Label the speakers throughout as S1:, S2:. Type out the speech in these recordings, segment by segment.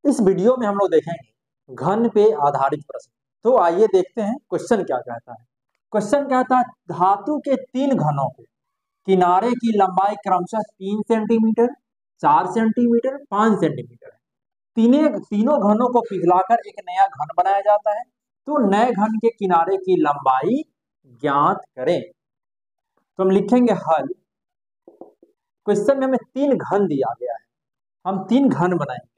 S1: इस वीडियो में हम लोग देखेंगे घन पे आधारित प्रश्न। तो आइए देखते हैं क्वेश्चन क्या कहता है। क्वेश्चन कहता है धातु के तीन घनों के किनारे की लंबाई क्रमशः 3 सेंटीमीटर, 4 सेंटीमीटर, 5 सेंटीमीटर है। तीनों घनों को पिघलाकर एक नया घन बनाया जाता है। तो नए घन के किनारे की लंबाई ज्ञात करें। तो हम लिखेंगे हल। क्वेश्चन में हमें तीन घन दिया गया है, हम तीन घन बनाएंगे।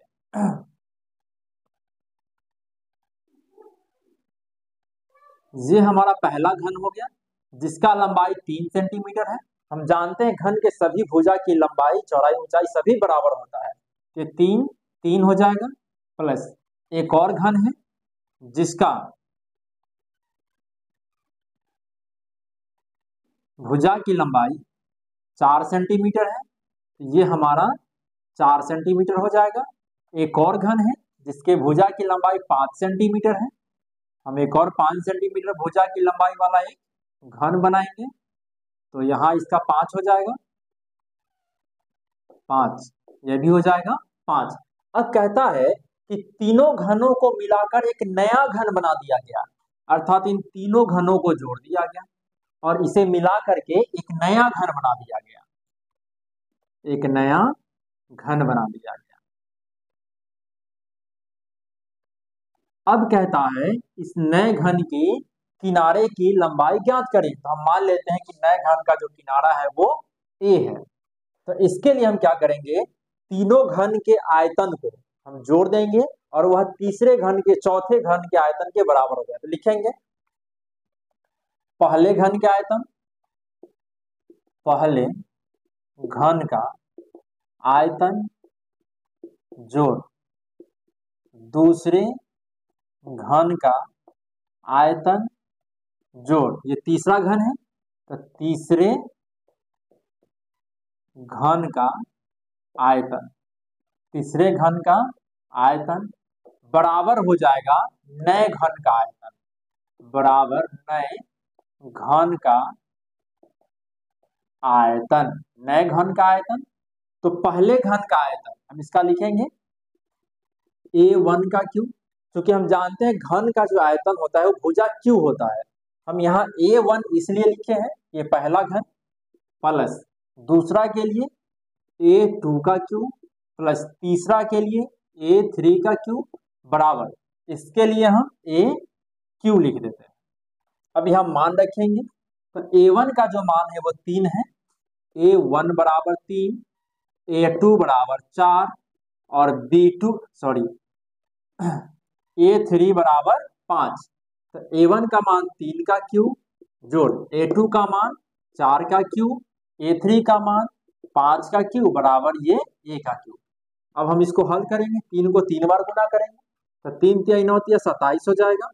S1: ये हमारा पहला घन हो गया जिसका लंबाई 3 सेंटीमीटर है। हम जानते हैं घन के सभी भुजा की लंबाई, चौड़ाई, ऊंचाई सभी बराबर होता है। ये 3 हो जाएगा। प्लस एक और घन है जिसका भुजा की लंबाई 4 सेंटीमीटर है। ये हमारा 4 सेंटीमीटर हो जाएगा। एक और घन है जिसके भुजा की लंबाई 5 सेंटीमीटर है। हम एक और 5 सेंटीमीटर भुजा की लंबाई वाला एक घन बनाएंगे। तो यहाँ इसका 5 हो जाएगा, 5, यह भी हो जाएगा 5। अब कहता है कि तीनों घनों को मिलाकर एक नया घन बना दिया गया, अर्थात इन तीनों घनों को जोड़ दिया गया और इसे मिला करके एक नया घन बना दिया गया, एक नया घन बना दिया गया। अब कहता है इस नए घन की किनारे की लंबाई ज्ञात करें। तो हम मान लेते हैं कि नए घन का जो किनारा है वो a है। तो इसके लिए हम क्या करेंगे, तीनों घन के आयतन को हम जोड़ देंगे और वह तीसरे घन के चौथे घन के आयतन के बराबर हो गया। तो लिखेंगे पहले घन के आयतन, पहले घन का आयतन जोड़ दूसरे घन का आयतन जोड़, ये तीसरा घन है। तो तीसरे घन का आयतन, तीसरे घन का आयतन बराबर हो जाएगा नए घन का आयतन, बराबर नए घन का आयतन, नए घन का आयतन। तो पहले घन का आयतन हम इसका लिखेंगे a1 का क्यू, क्योंकि हम जानते हैं घन का जो आयतन होता है वो भुजा क्यू होता है। हम यहाँ a1 इसलिए लिखे हैं, ये पहला घन, प्लस दूसरा के लिए a2 का क्यू, प्लस तीसरा के लिए a3 का क्यू, बराबर इसके लिए हम a क्यू लिख देते हैं। अभी हम मान रखेंगे। तो a1 का जो मान है वो 3 है, a1 बराबर 3, a2 बराबर 4 और a3 बराबर 5। तो a1 का मान 3 का क्यू जोड़ a2 का मान 4 का क्यू, a3 का मान 5 का क्यू बराबर ये a का क्यू। अब हम इसको हल करेंगे, 3 को 3 बार गुना करेंगे। तो 3 × 9 = 27 हो जाएगा,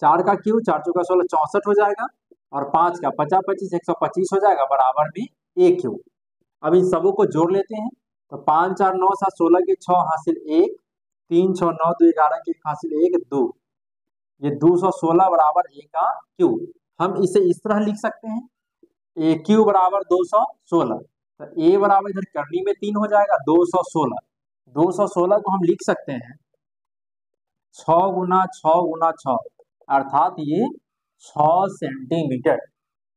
S1: 4 का क्यू 4 × 4 = 64 हो जाएगा और 5 का 50 25 125 हो जाएगा, बराबर में a क्यू। अब इन सबों को जोड़ लेते हैं। तो 5 4 9 7 16 के 6 हासिल 1, 3 6 9 2 11 के 1 हासिल 1 2, ये 216 बराबर a का क्यू। हम इसे इस तरह लिख सकते हैं a क्यू बराबर 216। तो a बराबर इधर करनी में 3 हो जाएगा, 216, 216 को हम लिख सकते हैं 6 × 6 × 6, अर्थात ये 6 सेंटीमीटर।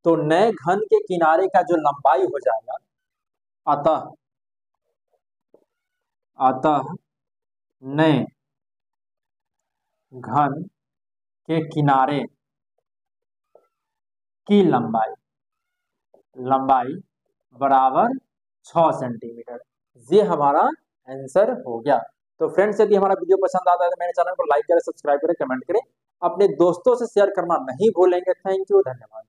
S1: तो नए घन के किनारे का जो लंबाई हो जाएगा, अतः नए घन के किनारे की लंबाई बराबर 6 सेंटीमीटर। ये हमारा आंसर हो गया। तो फ्रेंड्स, यदि हमारा वीडियो पसंद आता है तो मेरे चैनल को लाइक करें, सब्सक्राइब करें, कमेंट करें, अपने दोस्तों से शेयर करना नहीं भूलेंगे। थैंक यू, धन्यवाद।